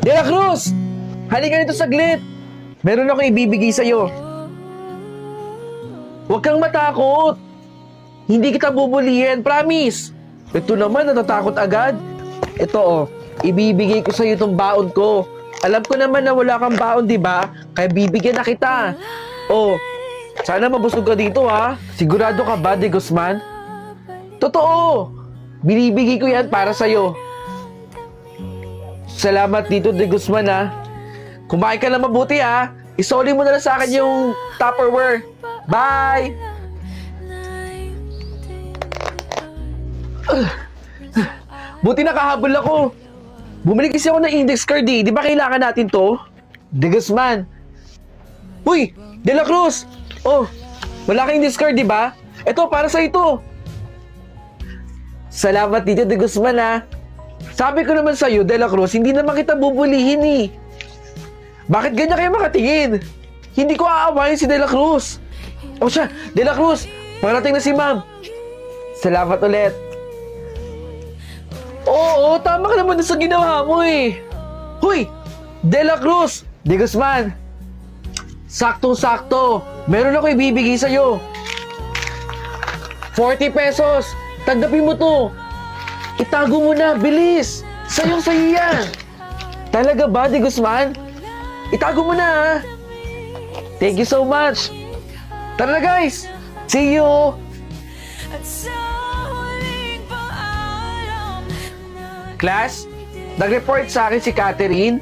De La Cruz! Halika nito saglit! Meron ako ibibigay sa'yo. Huwag kang matakot. Hindi kita bubulihin, promise. Ito naman, natatakot agad. Ito oh, ibibigay ko sa'yo itong baon ko. Alam ko naman na wala kang baon, di ba? Kaya bibigyan na kita. Oh, sana mabusog ka dito ha. Sigurado ka ba, De Guzman? Totoo! Binibigay ko yan para sa'yo. Salamat dito, De Guzman ha. Kumain ka na mabuti ha. Isoli mo na lang sa akin yung Tupperware. Bye! Buti nakahabol ako. Bumili kasi ako ng index card eh. Di ba kailangan natin to? De Guzman. Uy! De La Cruz! Oh, wala kang index card di ba? Ito, para sa ito. Salamat dito, De Guzman ha. Sabi ko naman sa'yo, De La Cruz, hindi naman kita bubulihin eh. Bakit ganyan kayo makatingin? Hindi ko aawayin si De La Cruz. O siya, De La Cruz, parating na si ma'am. Salamat ulit. Oo, tama ka naman sa ginawa mo eh. Huy, De La Cruz, De Guzman. Saktong-sakto, meron ako ibibigay sa'yo. 40 pesos, tanggapin mo to. Itago mo na, bilis! Sayong-sayo yan! Talaga ba, De Guzman? Itago mo na, ha? Thank you so much! Tara na, guys! See you! Class, nag-report sa akin si Catherine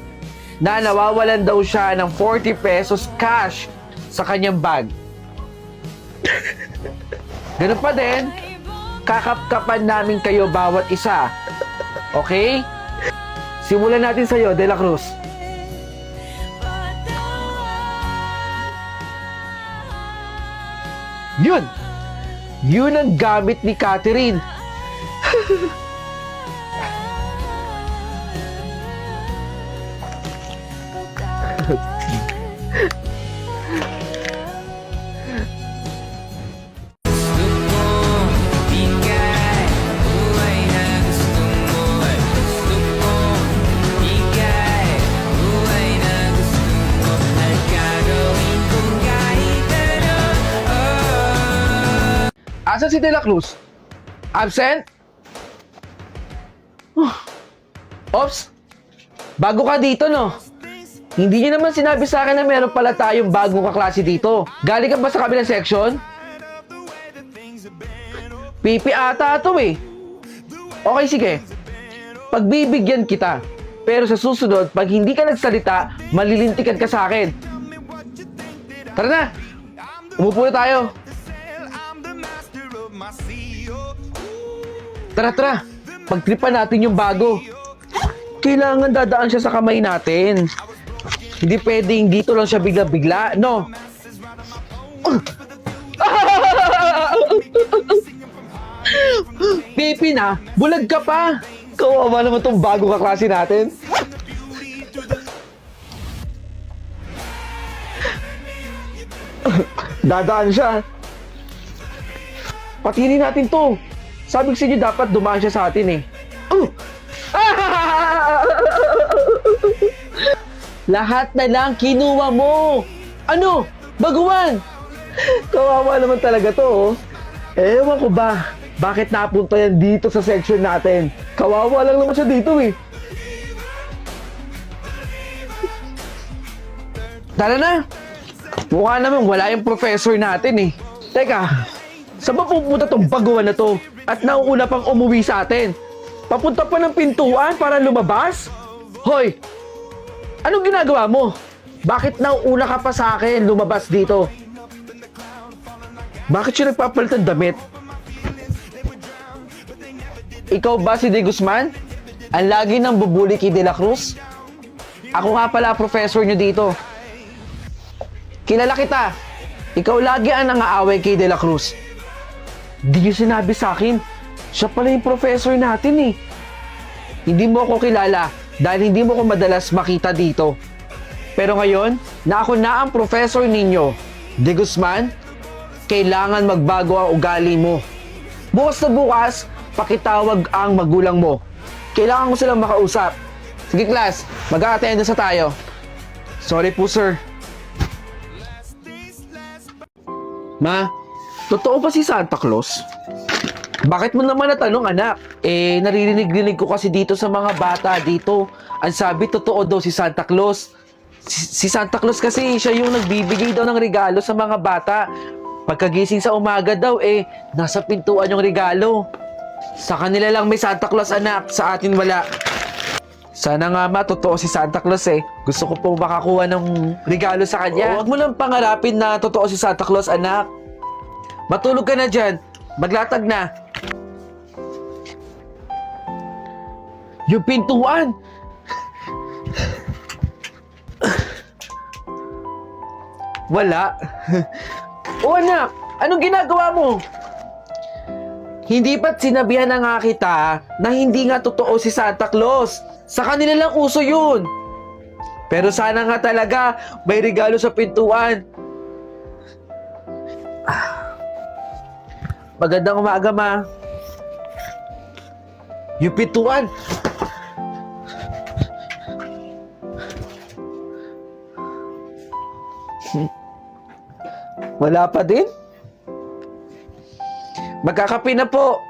na nawawalan daw siya ng 40 pesos cash sa kanyang bag. Ganun pa din, kakapkapan namin kayo bawat isa. Okay? Simulan natin sa'yo, De La Cruz. Yun! Yun ang gamit ni Catherine. Asan si De La Cruz? Absent? Ops, bago ka dito no? Hindi niyo naman sinabi sa akin na meron pala tayong bagong kaklase dito. Galing ka ba sa kabilang section? Pipi ata ito eh. Okay, sige. Pagbibigyan kita. Pero sa susunod, pag hindi ka nagsalita, malilintikan ka sa akin. Tara na! Umupo na tayo. Tara. Pagtripan natin yung bago. Kailangan dadaan siya sa kamay natin. Hindi pwedeng dito lang siya bigla-bigla, no? Pipi na, bulag ka pa. Kawawa naman tong bago kaklase natin. Dadaan siya. Patinin natin to. Sabi ko sa inyo, dapat dumaan siya sa atin eh. Lahat na lang kinuha mo. Ano? Baguhan! Kawawa naman talaga to oh. Ewan ko ba, bakit napunta yan dito sa section natin? Kawawa lang naman siya dito eh. Tara na! Mukha naman wala yung professor natin eh. Teka, saan ba pupunta tong baguhan na to? At nauuna pang umuwi sa atin. Papunta pa ng pintuan para lumabas? Hoy! Anong ginagawa mo? Bakit nauuna ka pa sa akin lumabas dito? Bakit siya nagpapalit ng damit? Ikaw ba si De Guzman? Ang lagi nang bubuli kay De La Cruz? Ako nga pala professor nyo dito. Kilala kita. Ikaw lagi ang nangaaway kay De La Cruz. Di niyo sinabi sa akin, siya pala yung professor natin eh. Hindi mo ako kilala dahil hindi mo ko madalas makita dito. Pero ngayon, na ako na ang professor ninyo, De Guzman, kailangan magbago ang ugali mo. Bukas na bukas, pakitawag ang magulang mo. Kailangan ko silang makausap. Sige, class. Mag-a-attendance na tayo. Sorry po, sir. Ma, totoo ba si Santa Claus? Bakit mo naman natanong, anak? Naririnig-rinig ko kasi dito sa mga bata dito. Ang sabi, totoo daw si Santa Claus. Si Santa Claus kasi siya yung nagbibigay daw ng regalo sa mga bata. Pagkagising sa umaga daw, nasa pintuan yung regalo. Sa kanila lang may Santa Claus, anak. Sa atin wala. Sana nga ma, totoo si Santa Claus Gusto ko pong makakuha ng regalo sa kanya. Huwag mo lang pangarapin na totoo si Santa Claus, anak. Matulog ka na dyan. Maglatag na. Yung pintuan. Wala. O anak, anong ginagawa mo? Hindi ba't sinabihan na nga kita na hindi nga totoo si Santa Claus? Sa kanila lang uso yun. Pero sana nga talaga may regalo sa pintuan. Magandang umaga, ma. Yung pintuan. Wala pa din? Magkakape na po.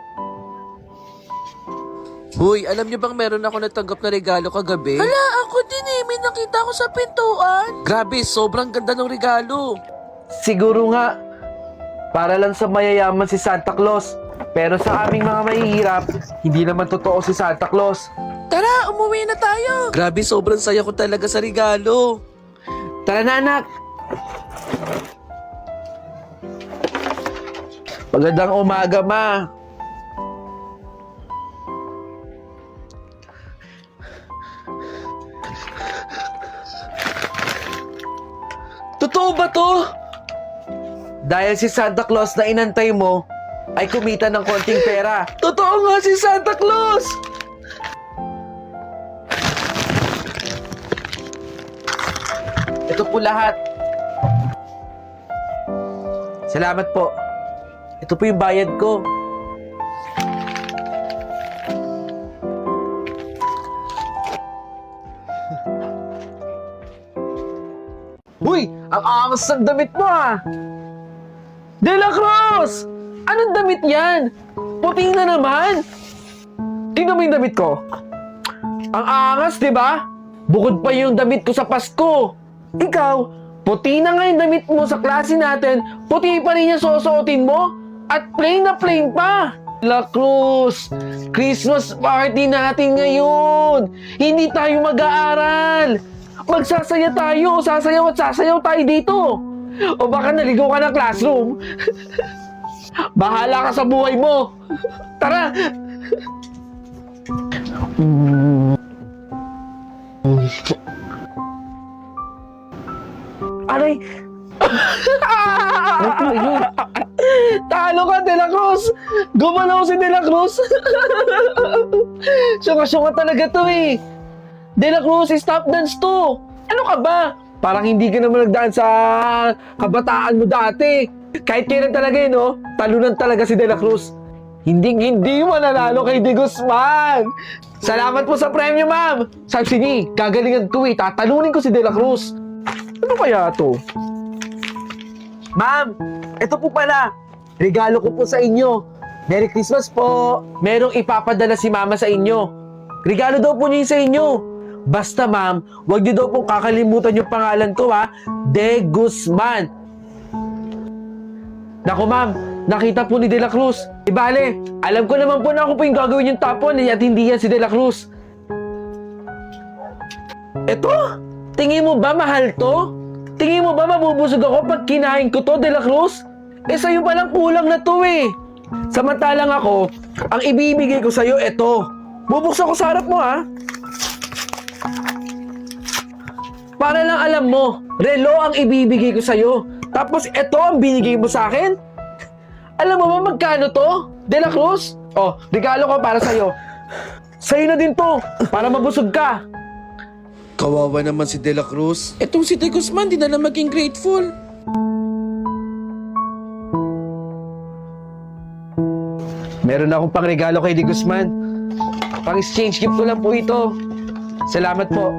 Hoy, alam niyo bang meron ako natanggap na regalo kagabi? Hala, ako din may nakita ko sa pintuan. Grabe, sobrang ganda ng regalo. Siguro nga, para lang sa mayayaman si Santa Claus. Pero sa aming mga mahihirap, hindi naman totoo si Santa Claus. Tara, umuwi na tayo. Grabe, sobrang saya ko talaga sa regalo. Tara na, anak. Magandang umaga, ma. Totoo ba to? Dahil si Santa Claus na inantay mo ay kumita ng konting pera. Totoo nga si Santa Claus! Ito po lahat. Salamat po. Ito po yung bayad ko. Uy! Ang angas ng damit mo De La Cruz! Anong damit yan? Puti na naman! Tingnan mo yung damit ko. Ang angas, di ba? Bukod pa yung damit ko sa Pasko. Ikaw, puti na nga yung damit mo sa klase natin, puti pa rin yung susuotin mo, at plain na plain pa. La Cruz, Christmas party natin ngayon. Hindi tayo mag-aaral. Magsasaya tayo, sasayaw at sasayaw tayo dito. O baka naligaw ka ng classroom. Bahala ka sa buhay mo. Tara. Aray. Talo ka, De La Cruz. Gumalaw si De La Cruz. Syunga-syunga talaga to De La Cruz, stop dance to. Ano ka ba? Parang hindi ka naman nagdaan sa kabataan mo dati. Kahit kailan talaga no? Talunan talaga si De La Cruz. Hindi mananalo kay De Guzman. Salamat po sa premyo, ma'am. Sabi sige, gagalingan ko tatalunin ko si De La Cruz. Ano kaya to? Ma'am, ito po pala. Regalo ko po sa inyo. Merry Christmas po. Merong ipapadala si mama sa inyo. Regalo daw po niya sa inyo. Basta ma'am, huwag niyo daw pong kakalimutan yung pangalan ko De Guzman. Naku ma'am, nakita po ni De La Cruz. Ibale, alam ko naman po na ako po yung gagawin yung tapon at hindi yan si De La Cruz. Eto? Tingin mo ba mahal to? Tingin mo ba mabubusog ako pag kinain ko to, De La Cruz? Sa'yo palang kulang na to Samantalang ako, ang ibibigay ko sa'yo, eto. Bubuksan ko sa harap mo Para lang alam mo, relo ang ibibigay ko sa'yo. Tapos eto ang binigay mo sa akin? Alam mo ba magkano to, De La Cruz? Oh, regalo ko para sa'yo. Sa'yo na din to, para mabusog ka. Kawawa naman si De La Cruz. Etong si De Guzman, di na lang maging grateful. Meron akong pang regalo kay De Guzman. Pang exchange gift ko lang po ito. Salamat po.